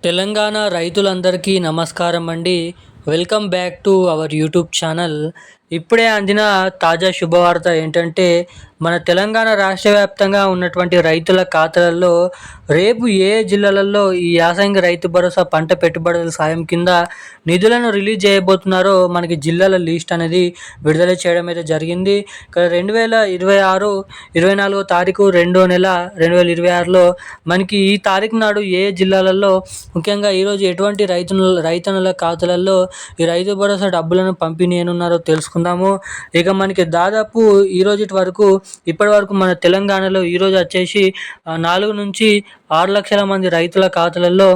తెలంగాణ రైతులందరికీ నమస్కారం అండి. Welcome back to our YouTube channel. ఇప్పుడే అందిన తాజా శుభవార్త ఏంటంటే, మన తెలంగాణ రాష్ట్ర వ్యాప్తంగా ఉన్నటువంటి రైతుల ఖాతాలలో రేపు ఏ జిల్లాలలో ఈ యాసంగి రైతు భరోసా పంట పెట్టుబడుల సాయం కింద నిధులను రిలీజ్ చేయబోతున్నారో మనకి జిల్లాల లిస్ట్ అనేది విడుదల చేయడం అయితే జరిగింది. ఇక్కడ 2026 24వ తారీఖు 2వ నెల 2026లో మనకి ఈ తారీఖు నాడు ఏ జిల్లాలలో ముఖ్యంగా ఈరోజు ఎటువంటి రైతన్నుల ఖాతాలలో ఈ రైతు భరోసా డబ్బులను పంపిణీ చేయనున్నారో తెలుసుకుందాము. ఇక మనకి దాదాపు ఇప్పటి వరకు మన తెలంగాణలో ఈరోజు వచ్చేసి 4 నుంచి 6 లక్షల మంది రైతుల ఖాతాలలో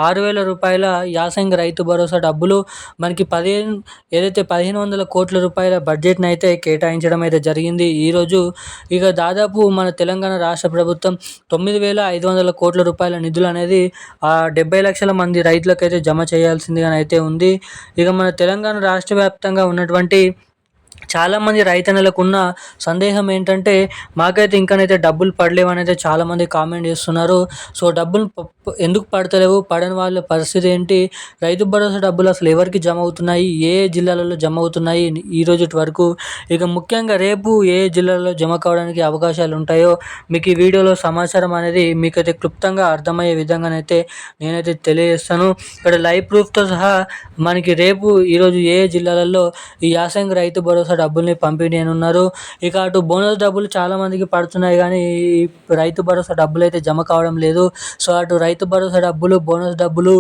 6,000 రూపాయల యాసంగి రైతు భరోసా డబ్బులు మనకి 1,500 కోట్ల రూపాయల బడ్జెట్ని అయితే కేటాయించడం అయితే జరిగింది ఈరోజు. ఇక దాదాపు మన తెలంగాణ రాష్ట్ర ప్రభుత్వం 9,500 కోట్ల రూపాయల నిధులు అనేది 70 లక్షల మంది రైతులకైతే జమ చేయాల్సిందిగా అయితే ఉంది. ఇక మన తెలంగాణ రాష్ట్ర వ్యాప్తంగా ఉన్నటువంటి చాలామంది రైతన్నలకు ఉన్న సందేహం ఏంటంటే, మాకైతే ఇంకనైతే డబ్బులు పడలేవు అని అయితే చాలామంది కామెంట్ చేస్తున్నారు. సో డబ్బులు ఎందుకు పడతలేవు, పడని వాళ్ళ పరిస్థితి ఏంటి, రైతు భరోసా డబ్బులు అసలు ఎవరికి జమ అవుతున్నాయి, ఏ జిల్లాలలో జమ అవుతున్నాయి ఈ రోజు వరకు, ఇక ముఖ్యంగా రేపు ఏ జిల్లాలో జమ కావడానికి అవకాశాలు ఉంటాయో మీకు ఈ వీడియోలో సమాచారం అనేది మీకైతే క్లుప్తంగా అర్థమయ్యే విధంగానైతే నేనైతే తెలియజేస్తాను. ఇక్కడ లైవ్ ప్రూఫ్తో సహా మనకి రేపు ఈరోజు ఏ జిల్లాలలో ఈ యాసంగి రైతు భరోసా డబ్బుల్ని పంపిణీ ఉన్నారు. ఇక అటు బోనస్ డబ్బులు చాలామందికి పడుతున్నాయి, కానీ ఈ రైతు భరోసా డబ్బులు అయితే జమ కావడం లేదు. సో అటు రైతు భరోసా డబ్బులు, బోనస్ డబ్బులు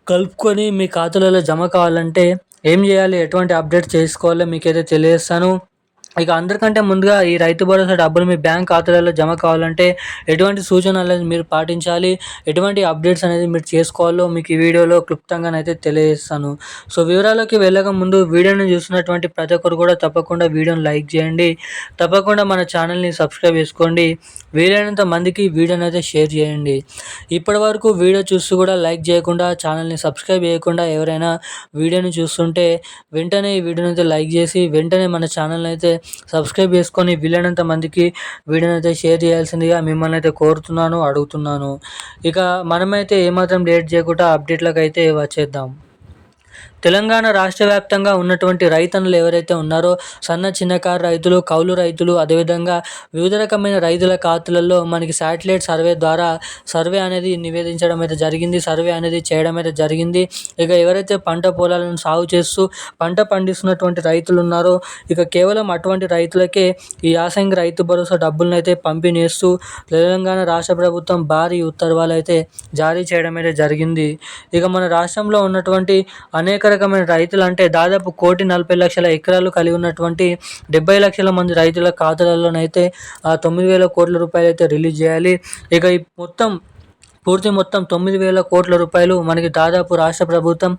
కలుపుకొని మీ ఖాతాలలో జమ కావాలంటే ఏం చేయాలి, ఎటువంటి అప్డేట్ చేసుకోవాలో మీకైతే తెలియజేస్తాను. ఇక అందరికంటే ముందుగా ఈ రైతు భరోసా డబ్బులు మీ బ్యాంక్ ఖాతాలలో జమ కావాలంటే ఎటువంటి సూచనలు మీరు పాటించాలి, ఎటువంటి అప్డేట్స్ అనేది మీరు చేసుకోవాలో మీకు ఈ వీడియోలో క్లుప్తంగానైతే తెలియజేస్తాను. సో వివరాలకి వెళ్ళక ముందు వీడియోని చూస్తున్నటువంటి ప్రతి ఒక్కరు కూడా తప్పకుండా వీడియోని లైక్ చేయండి, తప్పకుండా మన ఛానల్ని సబ్స్క్రైబ్ చేసుకోండి, వీలైనంత మందికి వీడియోని అయితే షేర్ చేయండి. ఇప్పటి వరకు వీడియో చూస్తూ కూడా లైక్ చేయకుండా, ఛానల్ని సబ్స్క్రైబ్ చేయకుండా ఎవరైనా వీడియోని చూస్తుంటే వెంటనే ఈ వీడియోని అయితే లైక్ చేసి వెంటనే మన ఛానల్ని అయితే సబ్స్క్రైబ్ చేసుకొని వీలైనంత మందికి వీడియోని అయితే షేర్ చేయాల్సిందిగా మిమ్మల్ని అయితే కోరుతున్నాను, అడుగుతున్నాను. ఇక మనమైతే ఏమాత్రం లేట్ చేయకుండా అప్డేట్లకు అయితే వచ్చేద్దాం. తెలంగాణ రాష్ట్ర వ్యాప్తంగా ఉన్నటువంటి రైతన్నులు ఎవరైతే ఉన్నారో సన్న చిన్నకారు రైతులు, కౌలు రైతులు, అదేవిధంగా వివిధ రకమైన రైతుల ఖాతాలలో మనకి శాటిలైట్ సర్వే ద్వారా సర్వే అనేది నివేదించడం అయితే జరిగింది, సర్వే అనేది చేయడం అయితే జరిగింది. ఇక ఎవరైతే పంట పొలాలను సాగు చేస్తూ పంట పండిస్తున్నటువంటి రైతులు ఉన్నారో ఇక కేవలం అటువంటి రైతులకే ఈ యాసంగి రైతు భరోసా డబ్బులను అయితే పంపిణీ చేస్తూ తెలంగాణ రాష్ట్ర ప్రభుత్వం భారీ ఉత్తర్వులు అయితే జారీ చేయడం అయితే జరిగింది. ఇక మన రాష్ట్రంలో ఉన్నటువంటి అనేక రకమైన రైతులు అంటే దాదాపు 1,40,00,000 ఎకరాలు కలిగి ఉన్నటువంటి 70 లక్షల మంది రైతుల ఖాతాలలోనైతే 9,000 కోట్ల రూపాయలు అయితే రిలీజ్ చేయాలి. ఇక ఈ పూర్తి మొత్తం 9,000 కోట్ల రూపాయలు మనకి దాదాపు రాష్ట్ర ప్రభుత్వం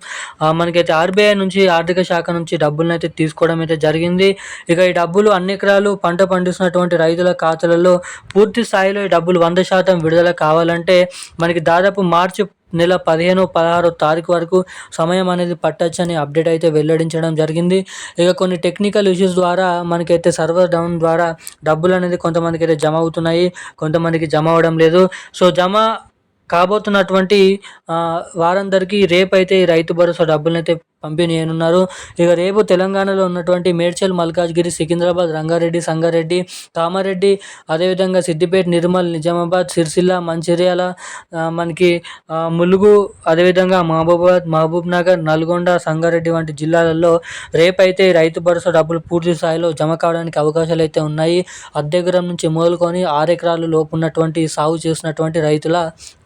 మనకైతే ఆర్బీఐ నుంచి, ఆర్థిక శాఖ నుంచి డబ్బులను అయితే తీసుకోవడం అయితే జరిగింది. ఇక ఈ డబ్బులు అన్ని ఎకరాలు పంట పండిస్తున్నటువంటి రైతుల ఖాతాలలో పూర్తి స్థాయిలో ఈ డబ్బులు 100% విడుదల కావాలంటే మనకి దాదాపు మార్చి నెల 15, 16 తారీఖు వరకు సమయం అనేది పట్టొచ్చని అప్డేట్ అయితే వెల్లడించడం జరిగింది. ఇక కొన్ని టెక్నికల్ ఇష్యూస్ ద్వారా మనకైతే సర్వర్ డౌన్ ద్వారా డబ్బులు అనేది కొంతమందికి అయితే జమ అవుతున్నాయి, కొంతమందికి జమ అవ్వడం లేదు. సో జమ కాబోతున్నటువంటి వారందరికీ రేపైతే ఈ రైతు భరోసా డబ్బులను అయితే పంపిణీ చేయనున్నారు. ఇక రేపు తెలంగాణలో ఉన్నటువంటి మేడ్చల్, మల్కాజ్గిరి, సికింద్రాబాద్, రంగారెడ్డి, సంగారెడ్డి, కామారెడ్డి, అదేవిధంగా సిద్దిపేట, నిర్మల్, నిజామాబాద్, సిరిసిల్ల, మంచిర్యాల, మనకి ములుగు, అదేవిధంగా మహబూబ్ నగర్, నల్గొండ, సంగారెడ్డి వంటి జిల్లాలలో రేపైతే రైతు భరోసా డబ్బులు పూర్తి స్థాయిలో జమ కావడానికి అవకాశాలు అయితే ఉన్నాయి. అద్దె ఎకరం నుంచి మొదలుకొని 6 ఎకరాలు లోపు ఉన్నటువంటి సాగు చేసినటువంటి రైతుల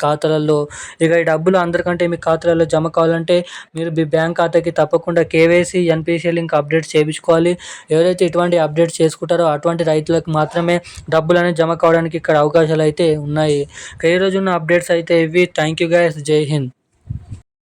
ఖాతాలలో. ఇక ఈ డబ్బులు అందరికంటే మీ ఖాతాలలో జమ కావాలంటే మీరు మీ బ్యాంక్ ఖాతాకి తప్పకుండా కేవైసీ, ఎన్పిసిఐ లింక్ అప్డేట్ చేయించుకోవాలి. ఎవరైతే ఇటువంటి అప్డేట్ చేసుకుంటారో అటువంటి రైతులకు మాత్రమే డబ్బులు అనేది జమ కావడానికి ఇక్కడ అవకాశాలు అయితే ఉన్నాయి. ఈ రోజు ఉన్న అప్డేట్స్ అయితే ఇవి. థ్యాంక్ యూ గైస్, జై హింద్.